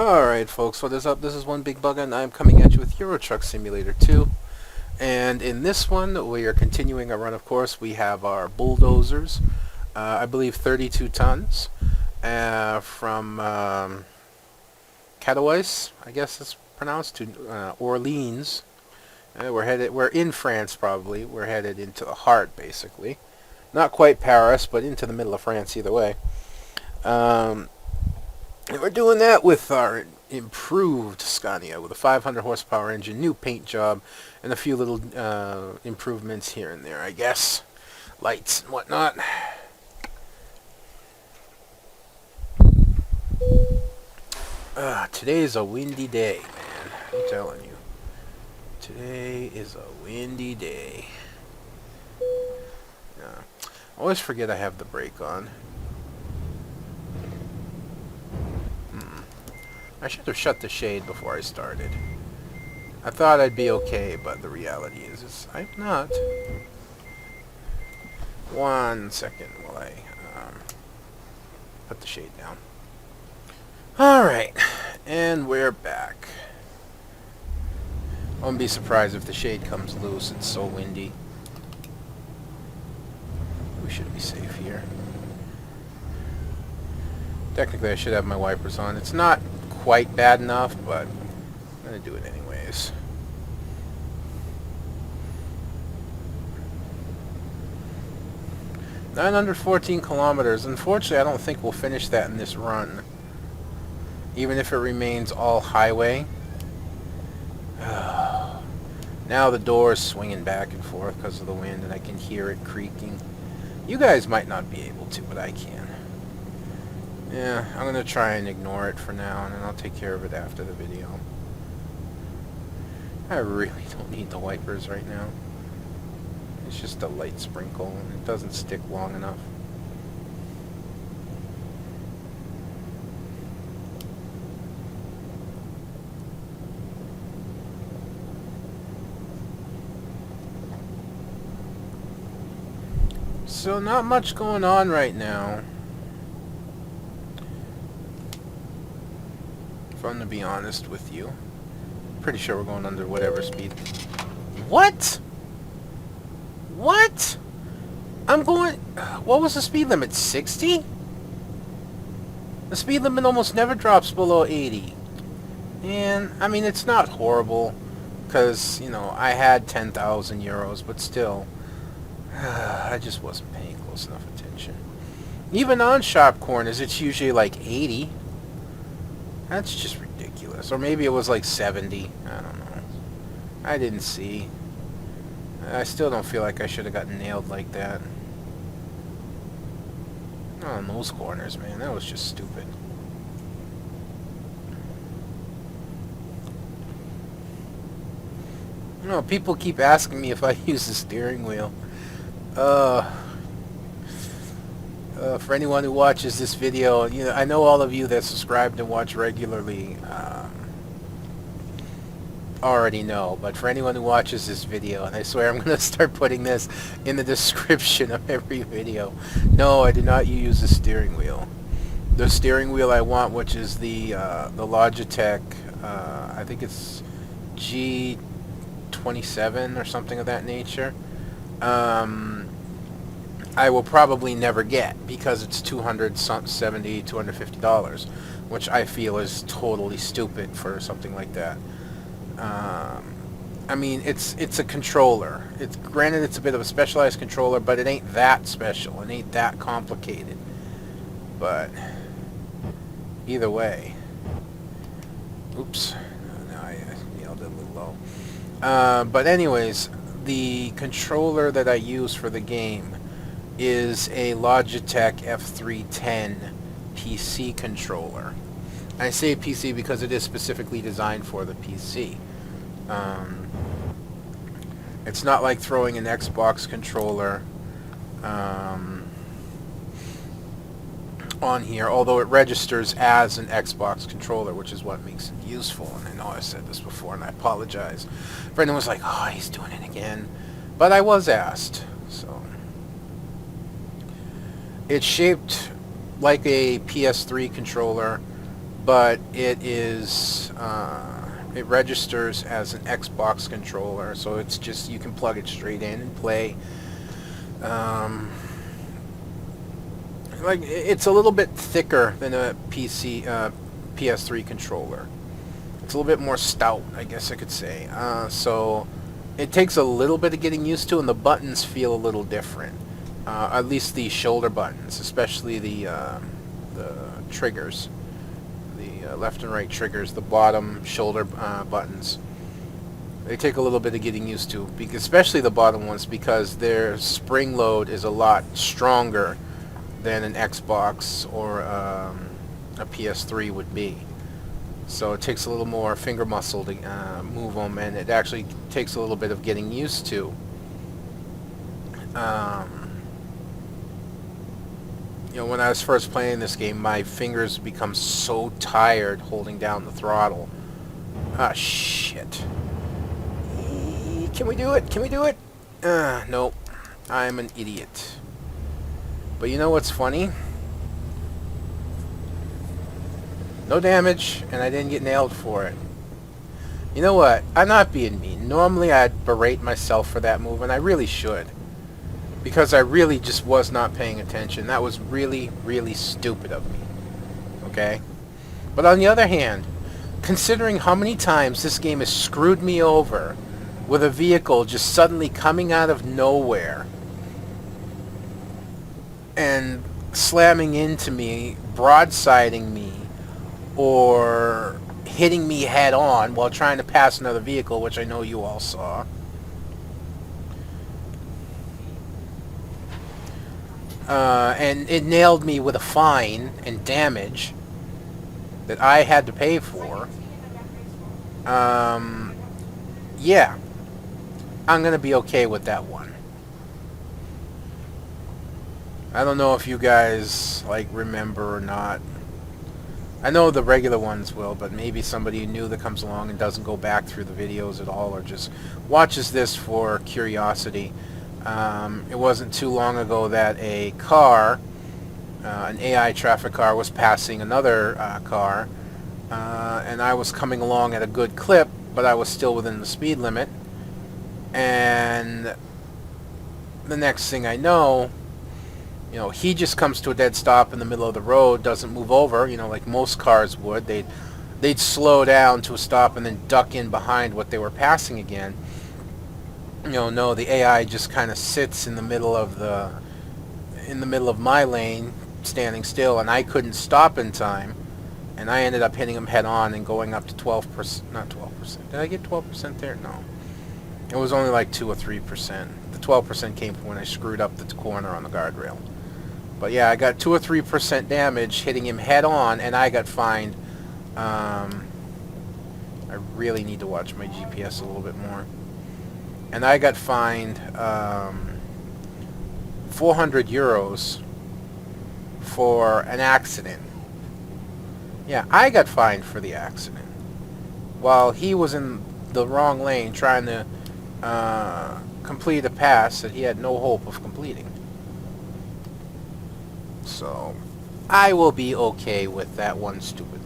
Alright folks, what is up? This is One Big Bug and I'm coming at you with Euro Truck Simulator 2. And in this one, we are continuing our run, of course. We have our bulldozers, I believe 32 tons, from Katowice, I guess it's pronounced, to Orleans. We're in France probably. We're headed into the heart, basically. Not quite Paris, but into the middle of France either way. And we're doing that with our improved Scania with a 500 horsepower engine, new paint job, and a few little improvements here and there, I guess. Lights and whatnot. Today's a windy day, man. I'm telling you. Today is a windy day. I always forget I have the brake on. I should have shut the shade before I started. I thought I'd be okay, but the reality is I'm not. 1 second while I put the shade down. Alright, and we're back. I won't be surprised if the shade comes loose. It's so windy. We should be safe here. Technically, I should have my wipers on. It's not quite bad enough, but I'm going to do it anyways. $914 kilometers. Unfortunately, I don't think we'll finish that in this run. Even if it remains all highway. Now the door is swinging back and forth because of the wind, and I can hear it creaking. You guys might not be able to, but I can. Yeah, I'm going to try and ignore it for now, and then I'll take care of it after the video. I really don't need the wipers right now. It's just a light sprinkle, and it doesn't stick long enough. So not much going on right now. If I'm to be honest with you. Pretty sure we're going under whatever speed. What? What? I'm going... What was the speed limit? 60? The speed limit almost never drops below 80. And, I mean, it's not horrible. Because, you know, I had 10,000 euros, but still. I just wasn't paying close enough attention. Even on sharp corners, it's usually like 80. That's just ridiculous. Or maybe it was like 70. I don't know. I didn't see. I still don't feel like I should have gotten nailed like that. On those corners, man. That was just stupid. You know, people keep asking me if I use the steering wheel. For anyone who watches this video, you know, I know all of you that subscribe and watch regularly already know, but for anyone who watches this video, and I swear I'm going to start putting this in the description of every video, no, I did not use the steering wheel. The steering wheel I want, which is the Logitech, I think it's G27 or something of that nature, I will probably never get because it's $270, $250, which I feel is totally stupid for something like that. I mean, it's a controller. Granted, it's a bit of a specialized controller, but it ain't that special. It ain't that complicated. But either way, oops, now I yelled it a little low. But anyways, the controller that I use for the game is a Logitech F310 PC controller. I say PC because it is specifically designed for the PC. It's not like throwing an Xbox controller on here, although it registers as an Xbox controller, which is what makes it useful. And I know I've said this before, and I apologize. Brendan was like, oh, he's doing it again. But I was asked, so... It's shaped like a PS3 controller, but it registers as an Xbox controller, so it's just, you can plug it straight in and play. Um, like, it's a little bit thicker than a PS3 controller. It's a little bit more stout, I guess I could say. So it takes a little bit of getting used to, and the buttons feel a little different. At least the shoulder buttons, especially the triggers, the left and right triggers, the bottom shoulder buttons. They take a little bit of getting used to, especially the bottom ones, because their spring load is a lot stronger than an Xbox or a PS3 would be. So it takes a little more finger muscle to move them, and it actually takes a little bit of getting used to. You know, when I was first playing this game, my fingers become so tired holding down the throttle. Ah, shit. Can we do it? Can we do it? Nope. I'm an idiot. But you know what's funny? No damage, and I didn't get nailed for it. You know what? I'm not being mean. Normally I'd berate myself for that move, and I really should. Because I really just was not paying attention. That was really, really stupid of me. Okay? But on the other hand, considering how many times this game has screwed me over with a vehicle just suddenly coming out of nowhere and slamming into me, broadsiding me, or hitting me head on while trying to pass another vehicle, which I know you all saw. And it nailed me with a fine and damage that I had to pay for. Yeah, I'm gonna be okay with that one. I don't know if you guys like remember or not. I know the regular ones will, but maybe somebody new that comes along and doesn't go back through the videos at all, or just watches this for curiosity. It wasn't too long ago that a car, an AI traffic car, was passing another car, and I was coming along at a good clip, but I was still within the speed limit. And the next thing I know, you know, he just comes to a dead stop in the middle of the road, doesn't move over, you know, like most cars would. They'd slow down to a stop and then duck in behind what they were passing again. You know, no, the AI just kind of sits in the middle of my lane, standing still, and I couldn't stop in time, and I ended up hitting him head on and going up to 12%, not 12%. Did I get 12% there? No. It was only like 2 or 3%. The 12% came from when I screwed up the corner on the guardrail. But yeah, I got 2 or 3% damage hitting him head on, and I got fined. I really need to watch my GPS a little bit more. And I got fined 400 euros for an accident. Yeah, I got fined for the accident, while he was in the wrong lane trying to complete a pass that he had no hope of completing. So I will be okay with that one stupid move.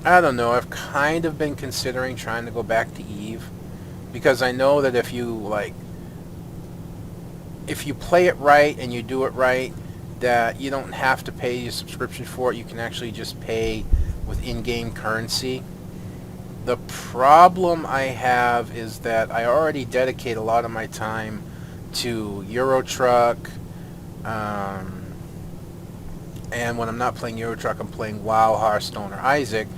I don't know, I've kind of been considering trying to go back to Eve, because I know that if you play it right and you do it right, that you don't have to pay your subscription for it. You can actually just pay with in-game currency. The problem I have is that I already dedicate a lot of my time to Euro Truck, and when I'm not playing Euro Truck, I'm playing WoW, Hearthstone, or Isaac.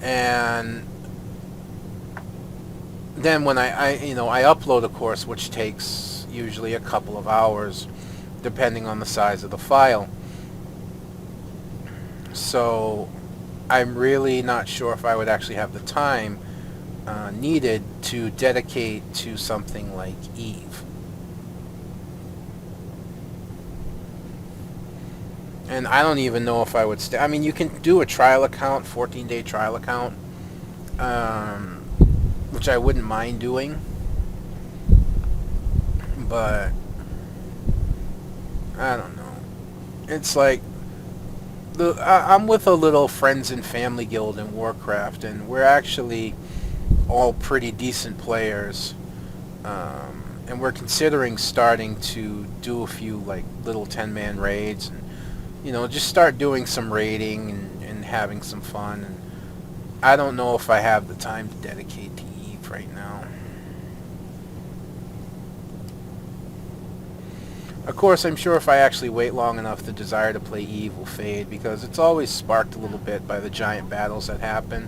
And then when I upload a course, which takes usually a couple of hours, depending on the size of the file. So I'm really not sure if I would actually have the time needed to dedicate to something like Eve. And I don't even know if I would stay. I mean, you can do a trial account, 14-day trial account. which I wouldn't mind doing, but I don't know. It's like I'm with a little friends and family guild in Warcraft, and we're actually all pretty decent players, and we're considering starting to do a few like little 10-man raids, and just start doing some raiding and having some fun. And I don't know if I have the time to dedicate to Eve right now. Of course, I'm sure if I actually wait long enough, the desire to play Eve will fade, because it's always sparked a little bit by the giant battles that happen,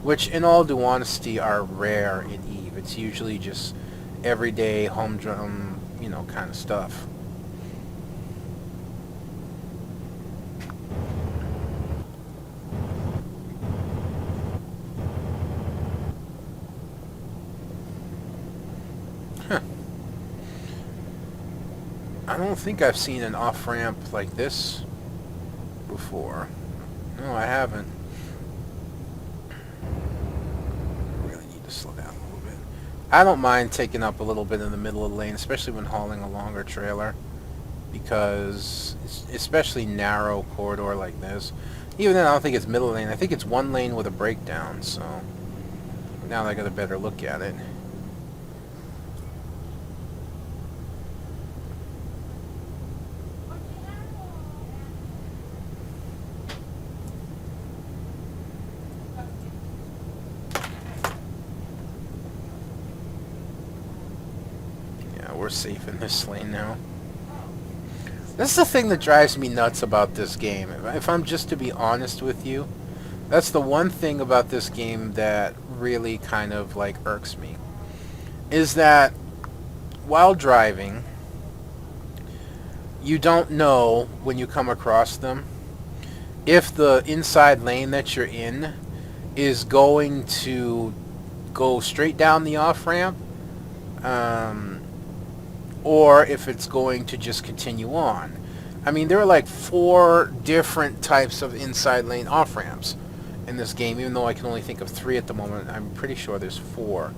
which, in all due honesty, are rare in Eve. It's usually just everyday, humdrum, kind of stuff. Huh. I don't think I've seen an off-ramp like this before. No, I haven't. Really need to slow down a little bit. I don't mind taking up a little bit in the middle of the lane, especially when hauling a longer trailer, because especially narrow corridor like this. Even then, I don't think it's middle lane. I think it's one lane with a breakdown, so now that I got a better look at it. We're safe in this lane now. That's the thing that drives me nuts about this game. If I'm just to be honest with you, that's the one thing about this game that really kind of like irks me. Is that while driving, you don't know when you come across them if the inside lane that you're in is going to go straight down the off-ramp, or if it's going to just continue on. I mean, there are like 4 different types of inside lane off-ramps in this game, even though I can only think of 3 at the moment. I'm pretty sure there's 4.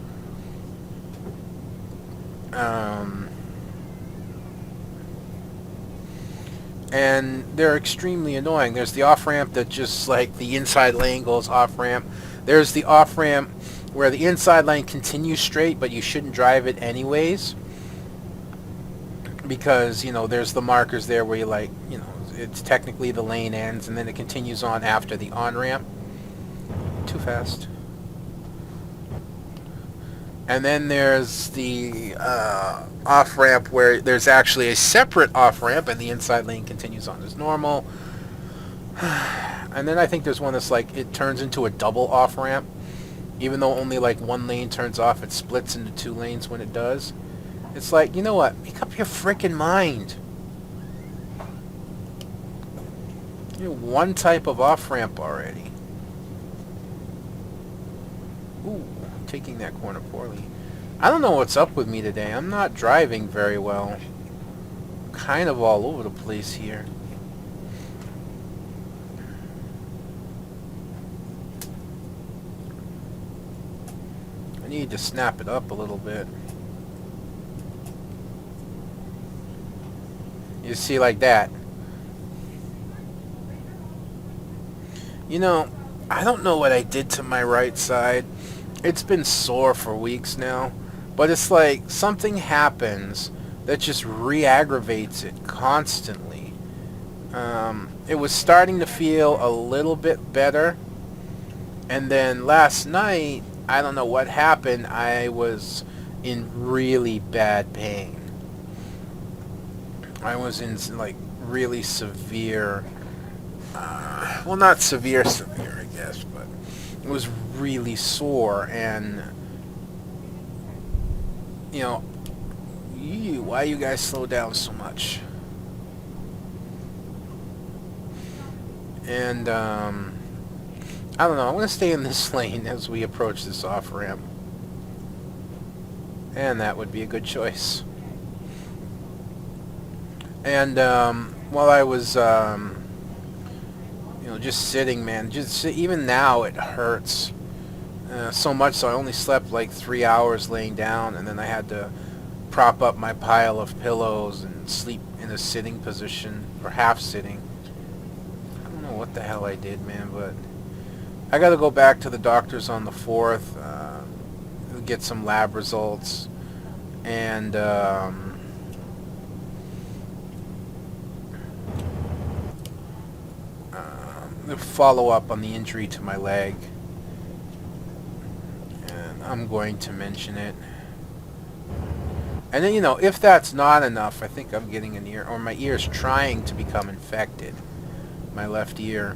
And they're extremely annoying. There's the off-ramp that just like the inside lane goes off-ramp. There's the off-ramp where the inside lane continues straight, but you shouldn't drive it anyways, because there's the markers there where you it's technically the lane ends, and then it continues on after the on-ramp. Too fast. And then there's the off-ramp where there's actually a separate off-ramp and the inside lane continues on as normal. And then I think there's one that's like it turns into a double off-ramp. Even though only like one lane turns off, it splits into 2 lanes when it does. It's like, you know what? Make up your frickin' mind. One type of off-ramp already. Ooh, taking that corner poorly. I don't know what's up with me today. I'm not driving very well. I'm kind of all over the place here. I need to snap it up a little bit. You see, like that. I don't know what I did to my right side. It's been sore for weeks now. But it's like something happens that just re-aggravates it constantly. It was starting to feel a little bit better. And then last night, I don't know what happened. I was in really bad pain. I was in like really severe, well, not severe, I guess, but it was really sore. And why you guys slow down so much? And I don't know, I'm gonna stay in this lane as we approach this off ramp, and that would be a good choice. And while I was just sitting, man, even now it hurts. So much so I only slept like 3 hours laying down, and then I had to prop up my pile of pillows and sleep in a sitting position, or half sitting. I don't know what the hell I did, man, but I got to go back to the doctor's on the 4th, get some lab results, and follow up on the injury to my leg. And I'm going to mention it. And then, you know, if that's not enough, I think I'm getting an ear, or my ear's trying to become infected. My left ear.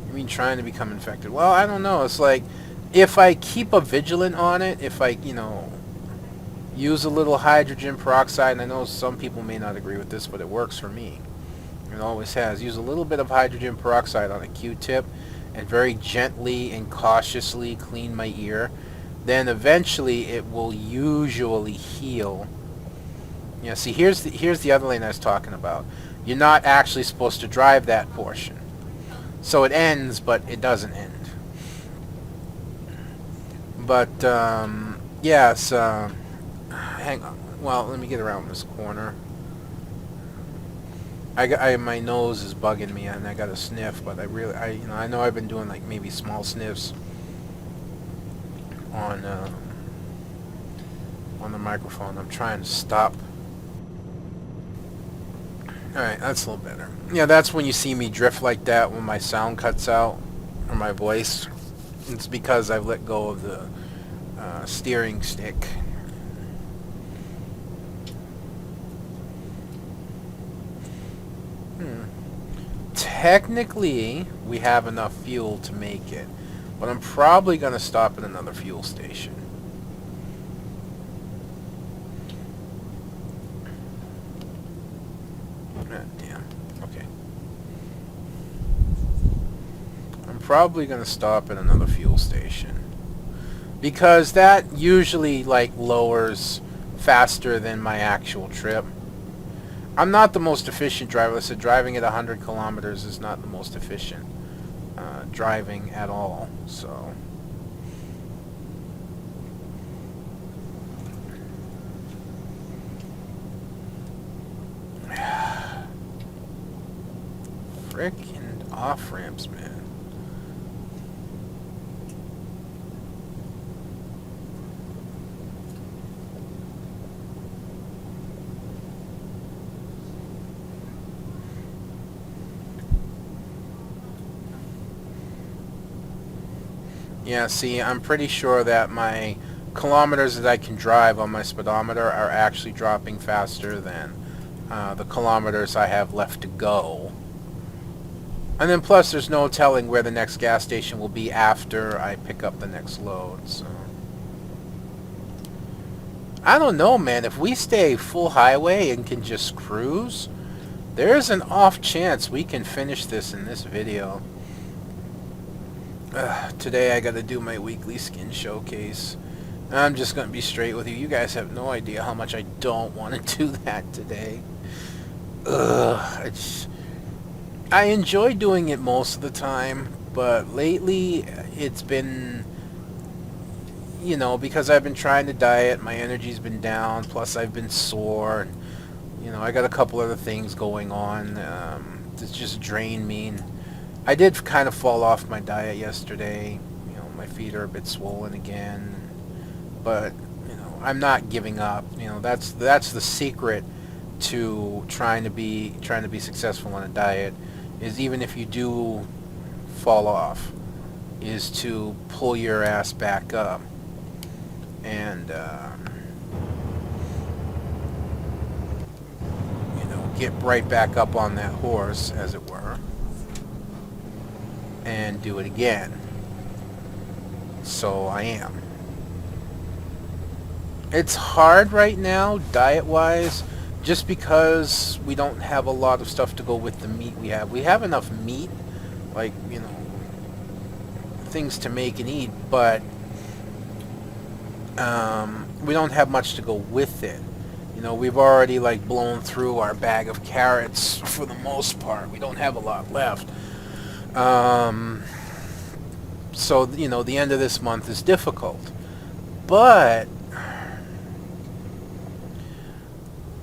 I mean, trying to become infected. Well, I don't know. It's like, if I keep a vigilant on it, if I, you know, use a little hydrogen peroxide, and I know some people may not agree with this, but it works for me. It always has. Use a little bit of hydrogen peroxide on a Q-tip and very gently and cautiously clean my ear. Then eventually it will usually heal. Yeah, see, here's the other lane I was talking about. You're not actually supposed to drive that portion. So it ends, but it doesn't end. But, yes, hang on. Well, let me get around this corner. My nose is bugging me, and I got a sniff, but I know I've been doing like maybe small sniffs on the microphone. I'm trying to stop. All right, that's a little better. Yeah, that's when you see me drift like that when my sound cuts out, or my voice. It's because I've let go of the steering stick. Technically, we have enough fuel to make it, but I'm probably going to stop at another fuel station. Damn. Okay. I'm probably going to stop at another fuel station, because that usually like lowers faster than my actual trip. I'm not the most efficient driver. I said driving at 100 kilometers is not the most efficient driving at all. So, frickin' off ramps, man. Yeah, see, I'm pretty sure that my kilometers that I can drive on my speedometer are actually dropping faster than the kilometers I have left to go. And then plus there's no telling where the next gas station will be after I pick up the next load, so. I don't know, man. If we stay full highway and can just cruise, there's an off chance we can finish this in this video. Today I gotta do my weekly skin showcase. I'm just gonna be straight with you. You guys have no idea how much I don't want to do that today. I enjoy doing it most of the time, but lately it's been, you know, because I've been trying to diet, my energy's been down, plus I've been sore. You know, I got a couple other things going on that just drain me. And I did kind of fall off my diet yesterday. You know, my feet are a bit swollen again, but you know, I'm not giving up. You know, that's the secret to trying to be successful on a diet, is even if you do fall off, is to pull your ass back up and you know, get right back up on that horse, as it were, and do it again. So I am. It's hard right now, diet-wise, just because we don't have a lot of stuff to go with the meat we have. We have enough meat, like, you know, things to make and eat, but we don't have much to go with it. You know, we've already, like, blown through our bag of carrots for the most part. We don't have a lot left. So, you know, the end of this month is difficult. But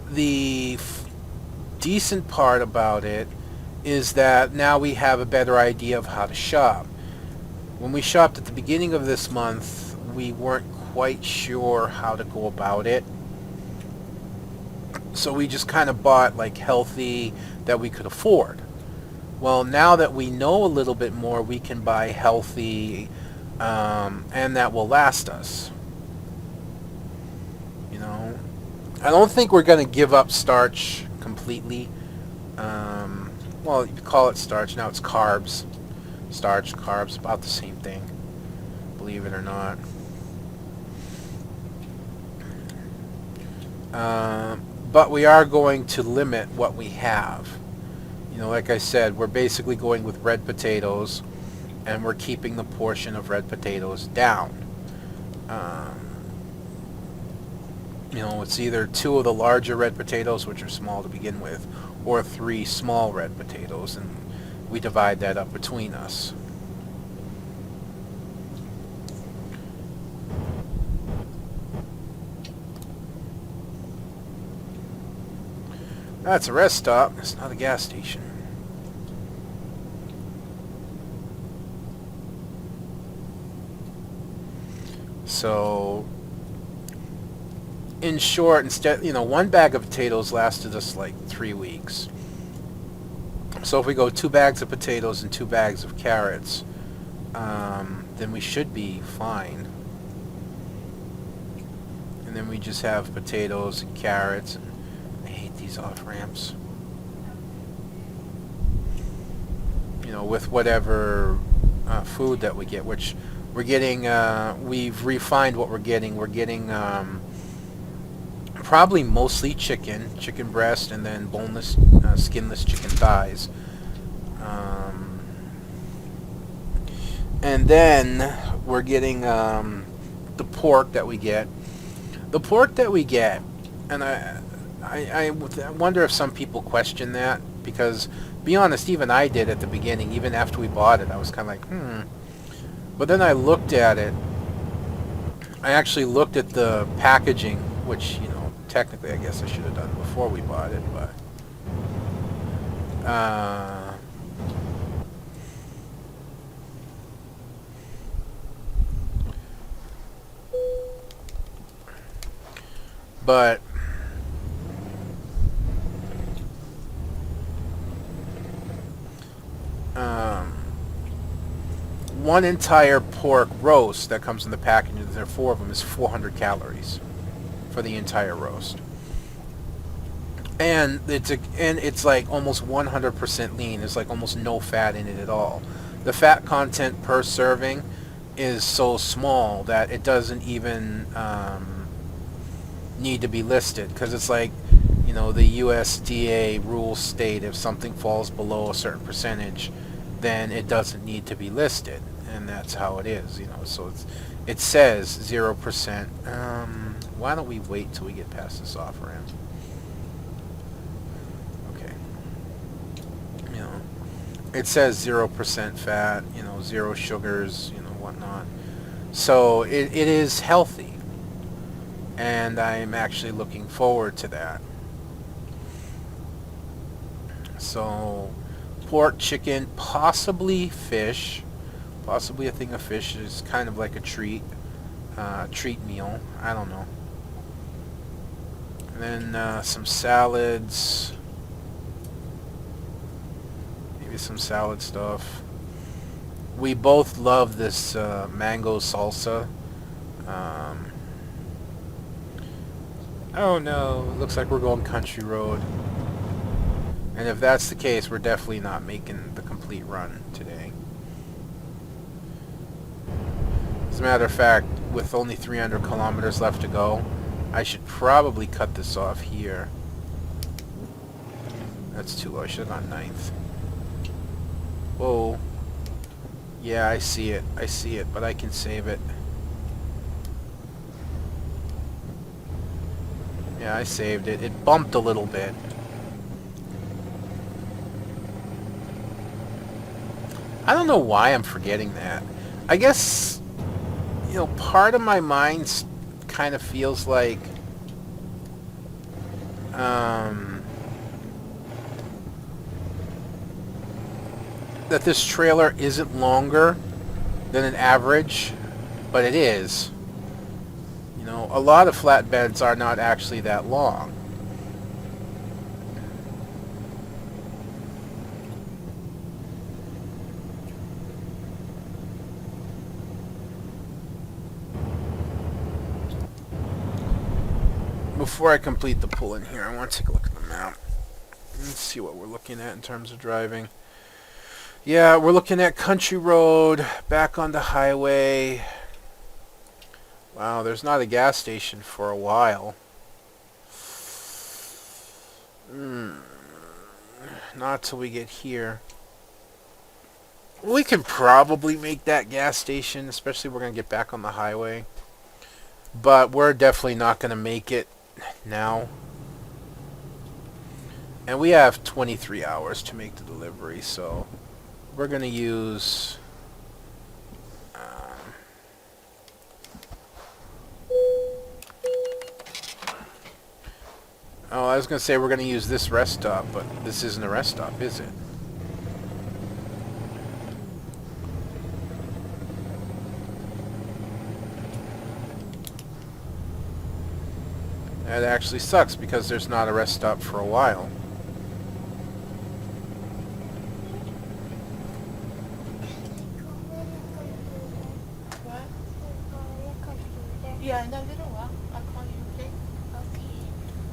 the decent part about it is that now we have a better idea of how to shop. When we shopped at the beginning of this month, we weren't quite sure how to go about it. So we just kind of bought like healthy that we could afford. Well, now that we know a little bit more, we can buy healthy and that will last us. You know, I don't think we're going to give up starch completely. Well, you call it starch. Now it's carbs. Starch, carbs, about the same thing. Believe it or not. But we are going to limit what we have. You know, like I said, we're basically going with red potatoes, and we're keeping the portion of red potatoes down. You know, it's either 2 of the larger red potatoes, which are small to begin with, or 3 small red potatoes, and we divide that up between us. That's a rest stop. It's not a gas station. So, in short, instead, you know, 1 bag of potatoes lasted us like 3 weeks. So if we go 2 bags of potatoes and 2 bags of carrots, then we should be fine. And then we just have potatoes and carrots. And I hate these off-ramps. You know, with whatever food that we get, which we're getting, we've refined what we're getting. We're getting probably mostly chicken breast, and then boneless, skinless chicken thighs. And then we're getting the pork that we get. The pork that we get, and I wonder if some people question that, because, be honest, even I did at the beginning, even after we bought it, I was kind of like, But then I looked at it. I actually looked at the packaging, which, you know, technically I guess I should have done before we bought it, but but one entire pork roast that comes in the package, there are 4 of them, is 400 calories for the entire roast. And it's like almost 100% lean. There's like almost no fat in it at all. The fat content per serving is so small that it doesn't even need to be listed, because it's like, you know, the USDA rules state if something falls below a certain percentage, then it doesn't need to be listed, and that's how it is, you know. So it says 0%. Why don't we wait till we get past this off ramp? Okay. You know, it says 0% fat, you know, 0 sugars, you know, whatnot. So it is healthy, and I'm actually looking forward to that. So pork, chicken, possibly fish. Possibly a thing of fish is kind of like a treat meal. I don't know. And then some salads. Maybe some salad stuff. We both love this mango salsa. Oh no, looks like we're going country road. And if that's the case, we're definitely not making the complete run today. As a matter of fact, with only 300 kilometers left to go, I should probably cut this off here. That's too low. I should have gone 9th. Whoa. Yeah, I see it. I see it, but I can save it. Yeah, I saved it. It bumped a little bit. I don't know why I'm forgetting that. I guess, part of my mind kind of feels like that this trailer isn't longer than an average, but it is. A lot of flatbeds are not actually that long. Before I complete the pull in here, I want to take a look at the map. Let's see what we're looking at in terms of driving. Yeah, we're looking at country road, back on the highway. Wow, there's not a gas station for a while. Not till we get here. We can probably make that gas station, especially if we're going to get back on the highway. But we're definitely not going to make it now. And we have 23 hours to make the delivery, so we're going to use... Oh, I was going to say we're going to use this rest stop, but this isn't a rest stop, is it? That actually sucks because there's not a rest stop for a while. What? Yeah, in a little while. I'll call you, okay? Okay.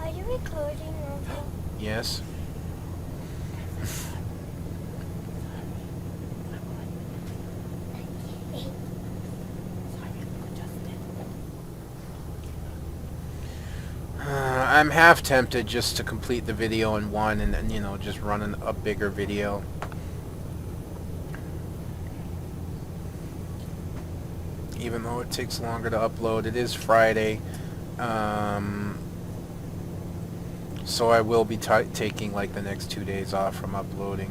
Are you recording also? Yes. I'm half tempted just to complete the video in one and then, just run a bigger video. Even though it takes longer to upload. It is Friday. So I will be taking like the next 2 days off from uploading.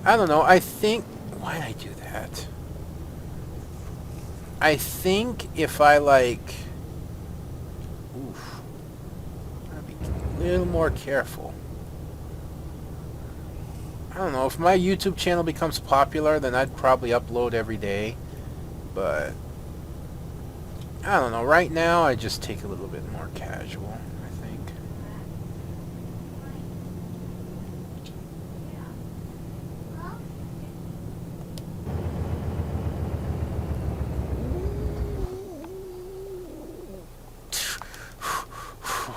I don't know. I think... Why did I do that? I think if I Oof. I'd be a little more careful. I don't know. If my YouTube channel becomes popular, then I'd probably upload every day. But... I don't know. Right now, I just take a little bit more casual, I think.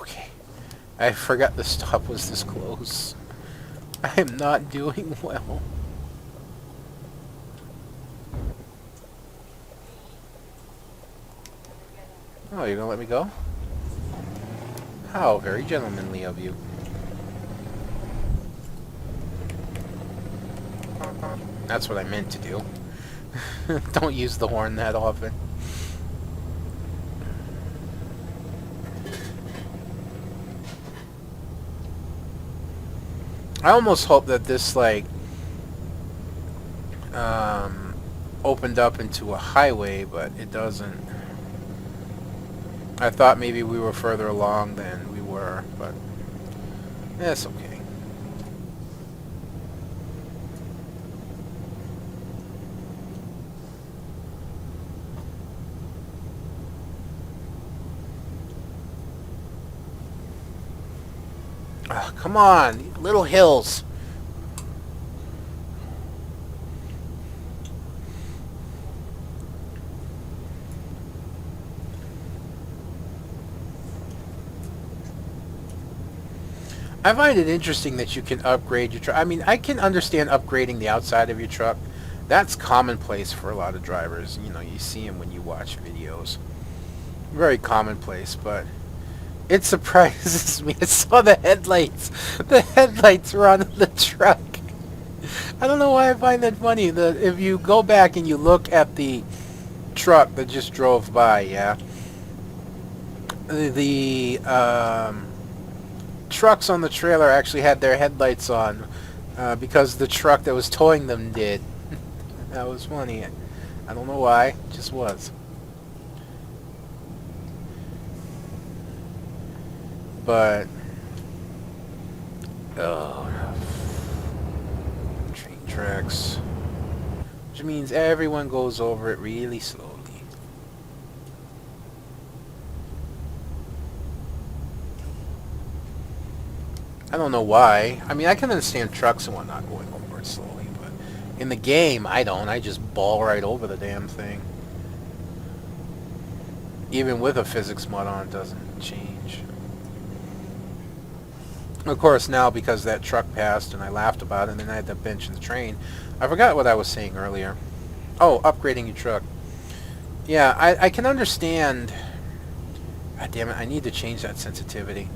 Okay. I forgot the stop was this close. I am not doing well. Oh, you're gonna let me go? How very gentlemanly of you. That's what I meant to do. Don't use the horn that often. I almost hope that this, opened up into a highway, but it doesn't. I thought maybe we were further along than we were, but it's okay. Oh, come on, little hills. I find it interesting that you can upgrade your truck. I mean, I can understand upgrading the outside of your truck. That's commonplace for a lot of drivers. You see them when you watch videos. Very commonplace, but it surprises me. I saw the headlights. The headlights were on the truck. I don't know why I find that funny. If you go back and you look at the truck that just drove by, yeah, the trucks on the trailer actually had their headlights on. because the truck that was towing them did. That was funny. I don't know why, it just was. But oh, train tracks, which means everyone goes over it really slowly. I don't know why. I mean, I can understand trucks and whatnot going over it slowly, but in the game, I don't. I just ball right over the damn thing. Even with a physics mod on, it doesn't change. Of course, now, because that truck passed and I laughed about it, and then I had to bench the train, I forgot what I was saying earlier. Oh, upgrading your truck. Yeah, I can understand. God damn it, I need to change that sensitivity.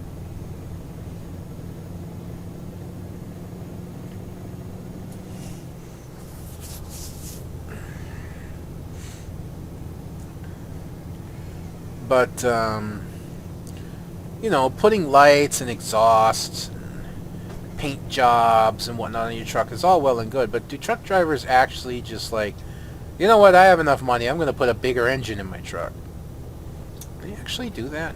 But, you know, putting lights and exhausts and paint jobs and whatnot on your truck is all well and good, but do truck drivers actually just like, you know what, I have enough money, I'm going to put a bigger engine in my truck? Do they actually do that?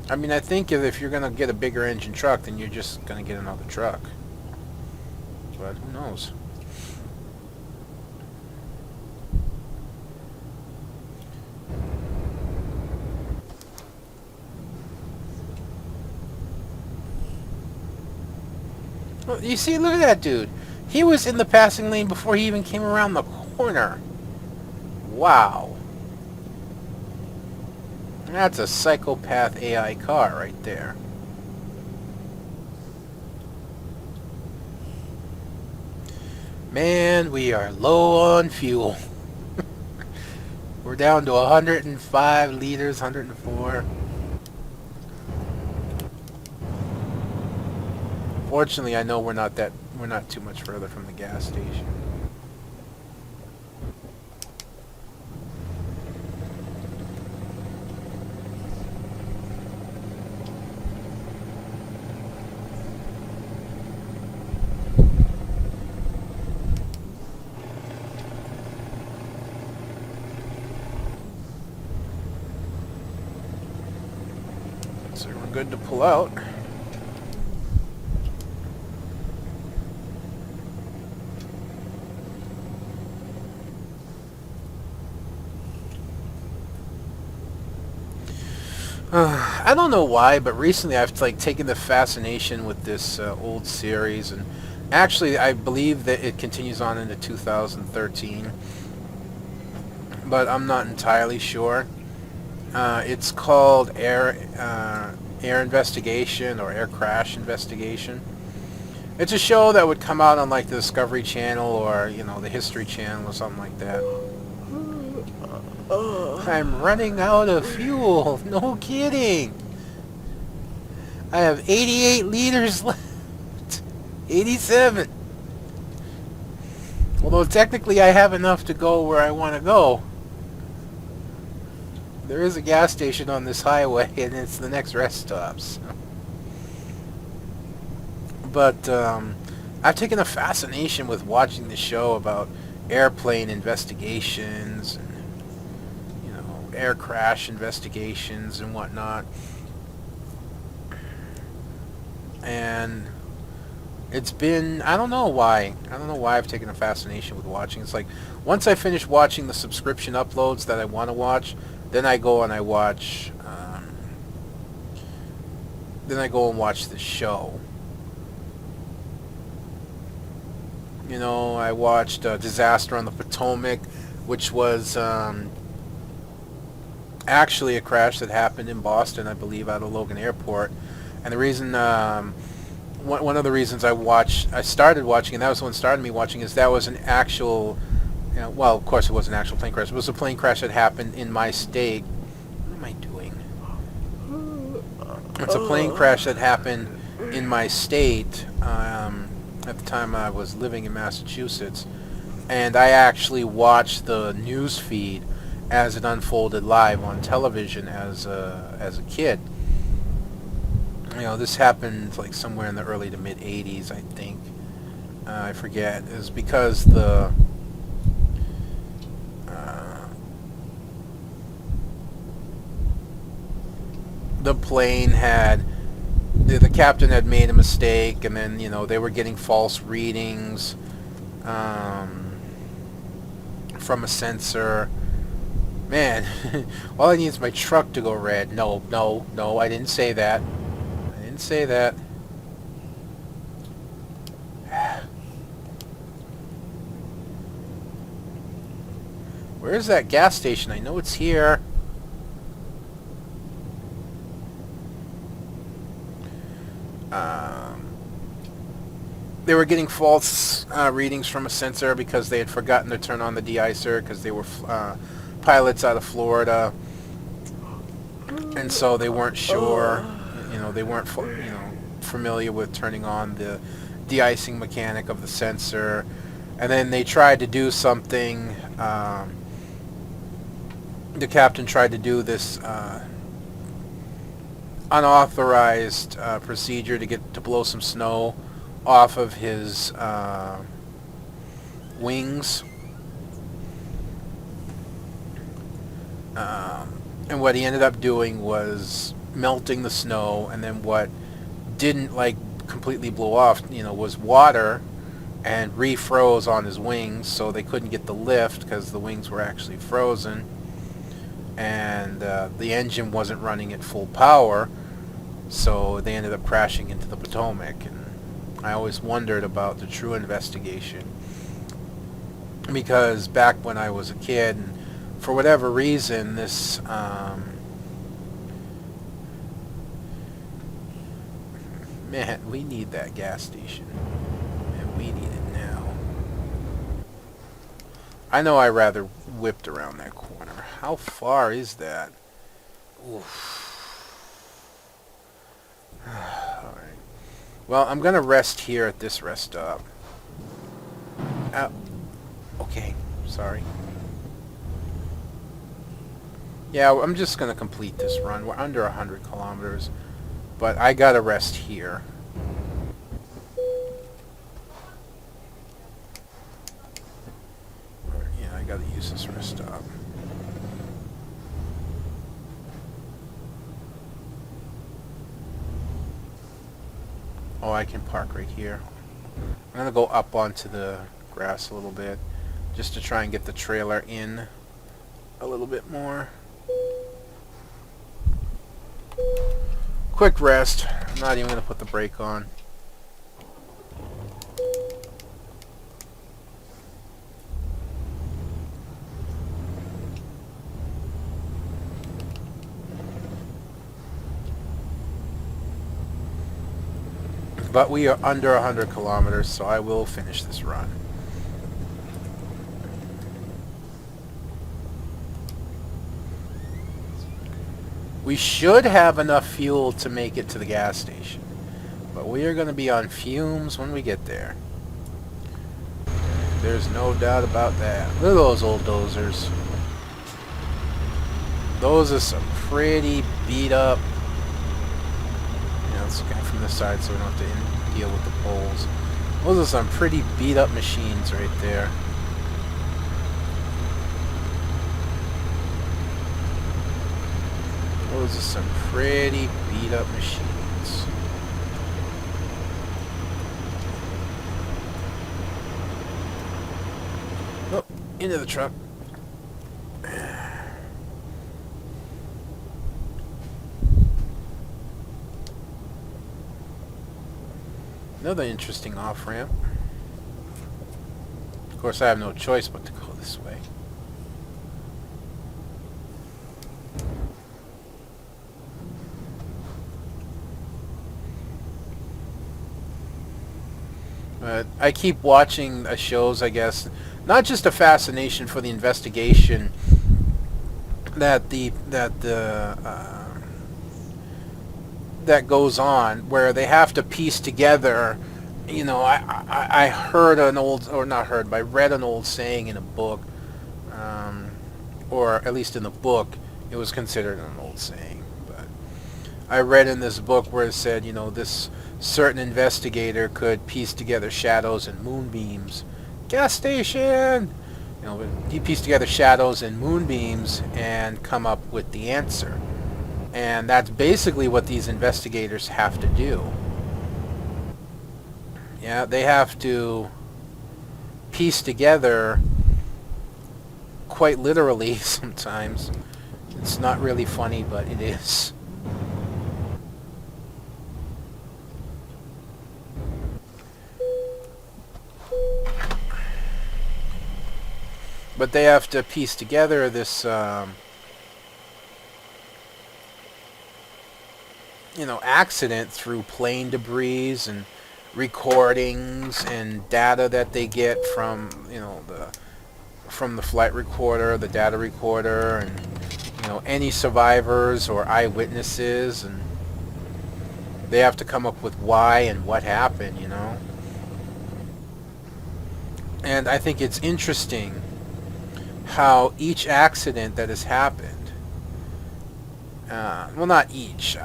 I mean, I think if you're going to get a bigger engine truck, then you're just going to get another truck. But who knows? Well, you see, look at that dude. He was in the passing lane before he even came around the corner. Wow. That's a psychopath AI car right there. Man, we are low on fuel. We're down to 105 liters, 104. Fortunately, I know we're not too much further from the gas station. So we're good to pull out. I don't know why, but recently I've like taken the fascination with this old series, and actually I believe that it continues on into 2013, but I'm not entirely sure. It's called Air Investigation or Air Crash Investigation. It's a show that would come out on like the Discovery Channel or, you know, the History Channel or something like that. I'm running out of fuel. No kidding. I have 88 liters left. 87. Although technically I have enough to go where I want to go. There is a gas station on this highway and it's the next rest stop. So. But I've taken a fascination with watching the show about airplane investigations and air crash investigations and whatnot, and it's been, I don't know why I've taken a fascination with watching. It's like once I finish watching the subscription uploads that I want to watch, then I go and I watch the show. You know, I watched Disaster on the Potomac, which was actually a crash that happened in Boston, I believe, out of Logan Airport. And the reason, one of the reasons I started watching, and that was what started me watching, is that was an actual, you know, well, of course it was an actual plane crash. It was a plane crash that happened in my state. What am I doing? It's a plane crash that happened in my state. At the time I was living in Massachusetts, and I actually watched the news feed as it unfolded live on television as a kid. You know, this happened like somewhere in the early to mid 80s, I think. I forget. It was because the plane had the captain had made a mistake, and then they were getting false readings from a sensor. Man, all I need is my truck to go red. No, no, no, I didn't say that. I didn't say that. Where's that gas station? I know it's here. They were getting false readings from a sensor because they had forgotten to turn on the de-icer because they were pilots out of Florida, and so they weren't sure. They weren't familiar with turning on the de-icing mechanic of the sensor, and then they tried to do something. The captain tried to do this unauthorized procedure to blow some snow off of his wings. And what he ended up doing was melting the snow, and then what didn't completely blow off, was water, and refroze on his wings, so they couldn't get the lift because the wings were actually frozen, and the engine wasn't running at full power, so they ended up crashing into the Potomac. And I always wondered about the true investigation, because back when I was a kid, and for whatever reason, this man, we need that gas station, and we need it now. I know I rather whipped around that corner. How far is that? Oof. Alright. Well, I'm gonna rest here at this rest stop. Okay, sorry. Yeah, I'm just gonna complete this run. We're under 100 kilometers, but I gotta rest here. Yeah, I gotta use this rest stop. Oh, I can park right here. I'm gonna go up onto the grass a little bit, just to try and get the trailer in a little bit more. Quick rest. I'm not even gonna put the brake on. But we are under 100 kilometers, so I will finish this run. We should have enough fuel to make it to the gas station, but we are going to be on fumes when we get there. There's no doubt about that. Look at those old dozers. Those are some pretty beat up. Let's go from this side so we don't have to deal with the poles. Those are some pretty beat up machines right there. Those are some pretty beat up machines. Oh, into the truck. Another interesting off-ramp. Of course, I have no choice but to go this way. I keep watching shows, I guess, not just a fascination for the investigation that goes on, where they have to piece together. I heard an old, or not heard, but I read an old saying in a book, or at least in the book, it was considered an old saying. But I read in this book where it said, this certain investigator could piece together shadows and moonbeams. Gas station! He pieced together shadows and moonbeams and come up with the answer. And that's basically what these investigators have to do. Yeah, they have to piece together, quite literally sometimes. It's not really funny, but it is. But they have to piece together this, accident through plane debris and recordings and data that they get from, from the flight recorder, the data recorder, and, any survivors or eyewitnesses, and they have to come up with why and what happened, And I think it's interesting how each accident that has happened, well, not each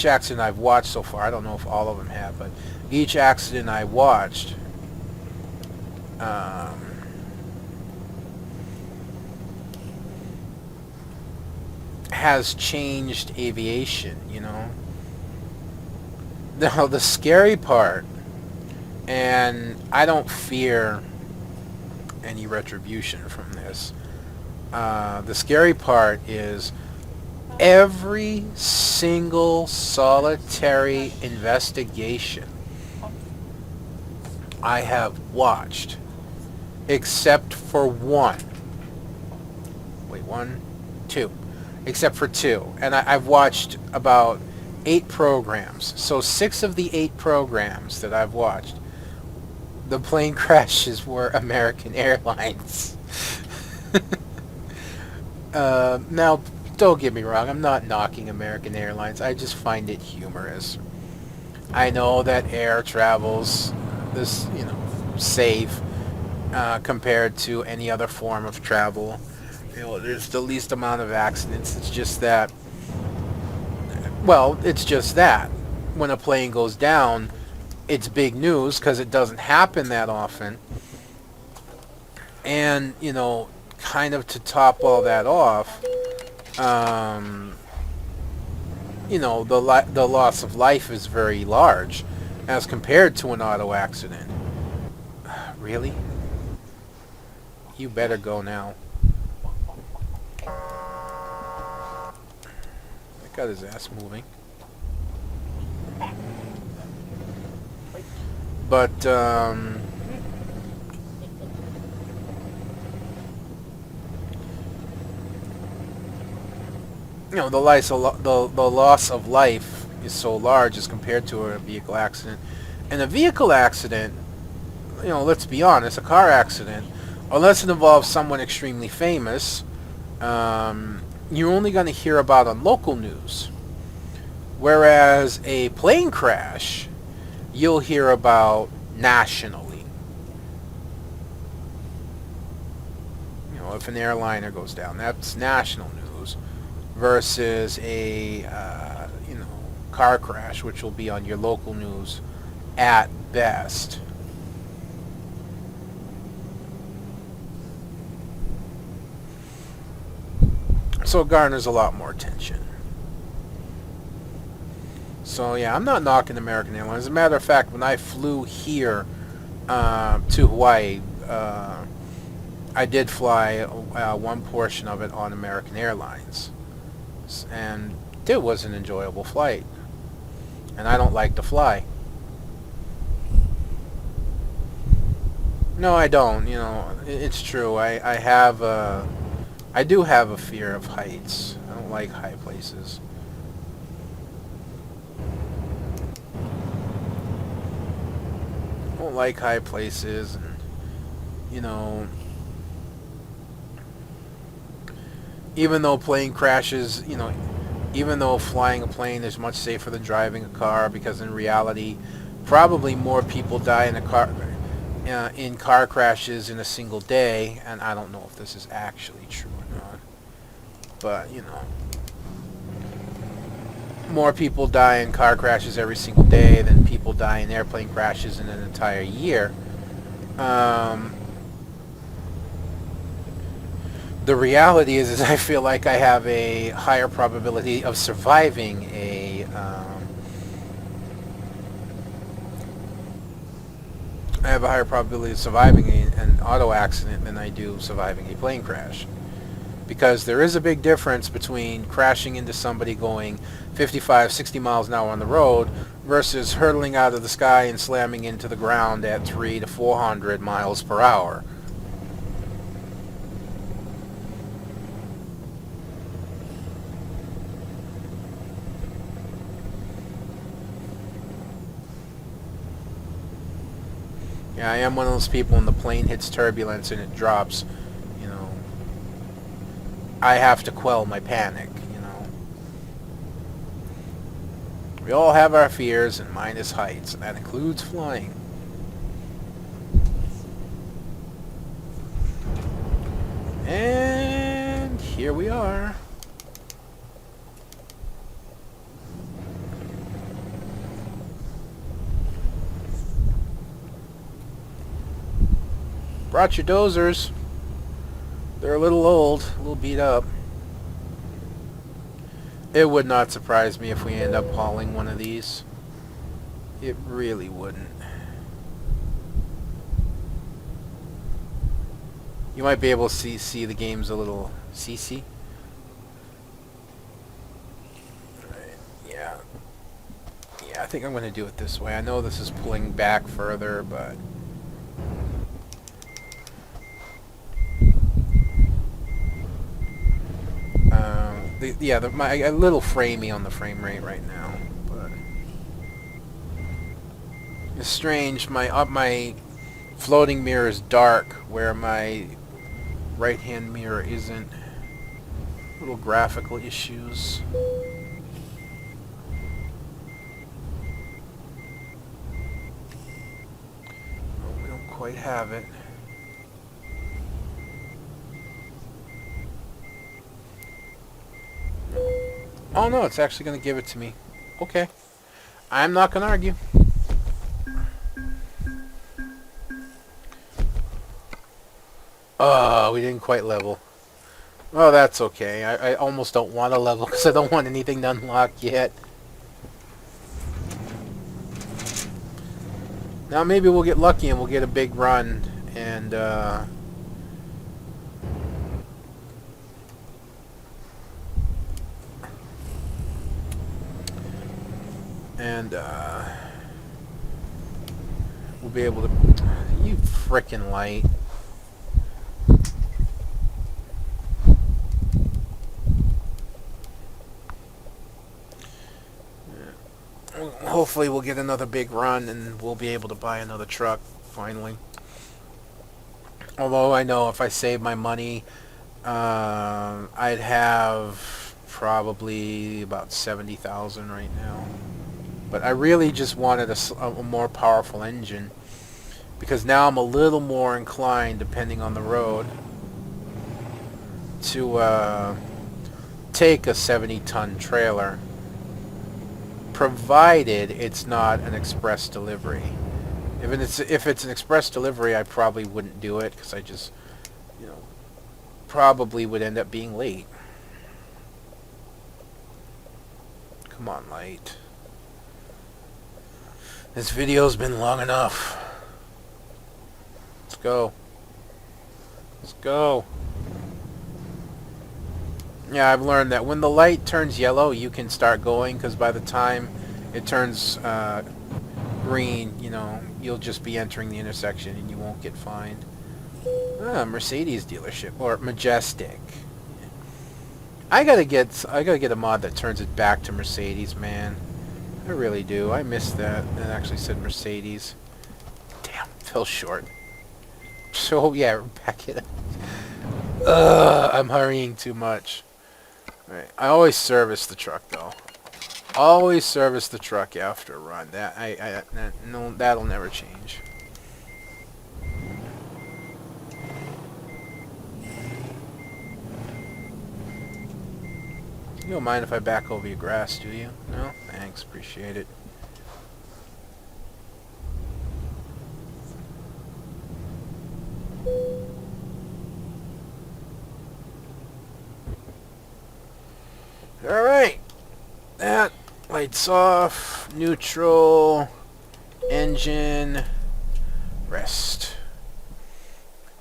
accident I've watched so far, I don't know if all of them have, but each accident I watched, has changed aviation, Now, the scary part, and I don't fear any retribution from this, the scary part is every single solitary investigation I have watched, except for one. Wait, two. Except for two. And I've watched about 8 programs. So 6 of the 8 programs that I've watched, the plane crashes were American Airlines. Now, don't get me wrong, I'm not knocking American Airlines. I just find it humorous. I know that air travel's this, safe compared to any other form of travel. There's the least amount of accidents. It's just that, when a plane goes down, it's big news because it doesn't happen that often. And, kind of to top all that off, the loss of life is very large as compared to an auto accident. Really? You better go now. That got his ass moving. But, the loss of life is so large as compared to a vehicle accident. And a vehicle accident, let's be honest, a car accident, unless it involves someone extremely famous, you're only going to hear about on local news. Whereas a plane crash, you'll hear about nationally. If an airliner goes down, that's national news. Versus a car crash, which will be on your local news at best. So it garners a lot more attention. So yeah, I'm not knocking American Airlines. As a matter of fact, when I flew here to Hawaii, I did fly one portion of it on American Airlines. And it was an enjoyable flight. And I don't like to fly. No, I don't. It's true. I do have a fear of heights. I don't like high places. I don't like high places, and even though plane crashes, even though flying a plane is much safer than driving a car, because in reality, probably more people die in in car crashes in a single day, and I don't know if this is actually true or not, but more people die in car crashes every single day than people die in airplane crashes in an entire year. The reality is I feel like I have a higher probability of surviving an auto accident than I do surviving a plane crash. Because there is a big difference between crashing into somebody going 55, 60 miles an hour on the road versus hurtling out of the sky and slamming into the ground at 300 to 400 miles per hour. Yeah, I am one of those people when the plane hits turbulence and it drops, you know, I have to quell my panic, you know. We all have our fears, and mine is heights, and that includes flying. And here we are. Brought your dozers. They're a little old, a little beat up. It would not surprise me if we end up hauling one of these. It really wouldn't. You might be able to see the game's a little CC. Alright, yeah. Yeah, I think I'm going to do it this way. I know this is pulling back further, but... a little framey on the frame rate right now, but it's strange. My floating mirror is dark, where my right-hand mirror isn't. Little graphical issues. Oh, we don't quite have it. Oh no, it's actually going to give it to me. Okay. I'm not going to argue. Oh, we didn't quite level. Oh, that's okay. I almost don't want to level because I don't want anything to unlock yet. Now maybe we'll get lucky and we'll get a big run and we'll be able to... You frickin' light. Hopefully we'll get another big run and we'll be able to buy another truck finally. Although I know if I save my money, I'd have probably about 70,000 right now. But I really just wanted a more powerful engine, because now I'm a little more inclined, depending on the road, to take a 70-ton trailer, provided it's not an express delivery. If it's an express delivery, I probably wouldn't do it, because I just, you know, probably would end up being late. Come on, light. This video's been long enough. Let's go. Let's go. Yeah, I've learned that when the light turns yellow, you can start going, because by the time it turns green, you know, you'll just be entering the intersection and you won't get fined. Mercedes dealership, or Majestic. I gotta get a mod that turns it back to Mercedes, man. I really do. I missed that. It actually said Mercedes. Damn, fell short. So yeah, back it up. I'm hurrying too much. Alright, I always service the truck though. Always service the truck after a run. That'll never change. You don't mind if I back over your grass, do you? No? Thanks, appreciate it. Alright. That, lights off, neutral, engine, rest.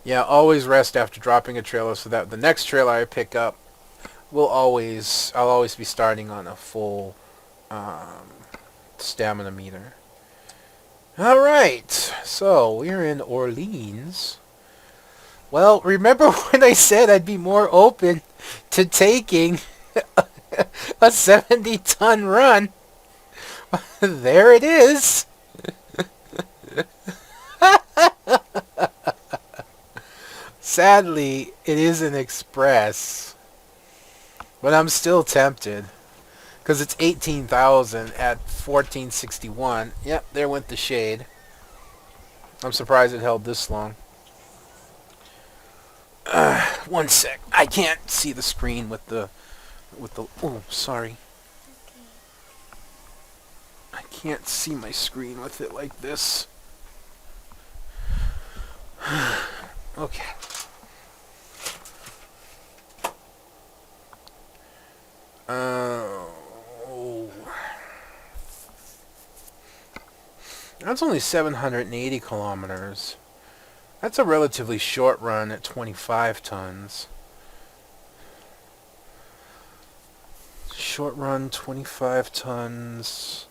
Yeah, always rest after dropping a trailer so that the next trailer I pick up I'll always be starting on a full stamina meter. Alright, so we're in Orleans. Well, remember when I said I'd be more open to taking a 70-ton run? There it is. Sadly, it is an express. But I'm still tempted. Because it's 18,000 at 1461. Yep, there went the shade. I'm surprised it held this long. One sec. I can't see the screen with the... Oh, sorry. I can't see my screen with it like this. Okay. That's only 780 kilometers. That's a relatively short run at 25 tons. Short run, 25 tons.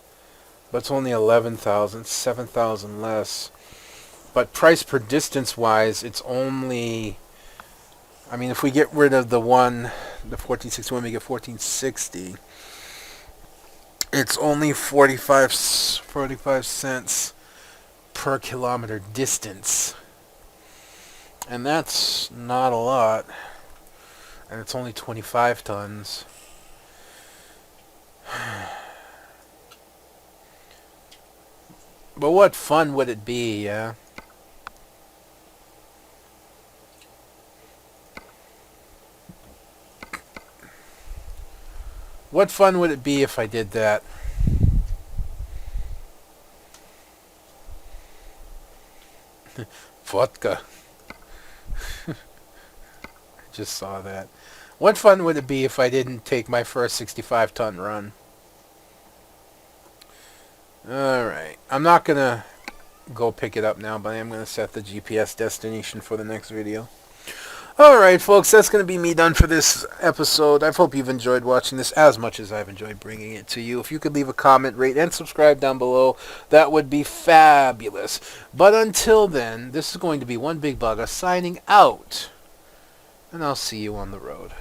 But it's only 11,000, 7,000 less. But price per distance wise, it's only... I mean, if we get rid of the 1461, we get 1460. It's only 45 cents per kilometer distance. And that's not a lot. And it's only 25 tons. But what fun would it be, yeah? What fun would it be if I did that? Vodka. I just saw that. What fun would it be if I didn't take my first 65-ton run? Alright. I'm not going to go pick it up now, but I am going to set the GPS destination for the next video. Alright, folks, that's going to be me done for this episode. I hope you've enjoyed watching this as much as I've enjoyed bringing it to you. If you could leave a comment, rate, and subscribe down below, that would be fabulous. But until then, this is going to be One Big Bugger signing out, and I'll see you on the road.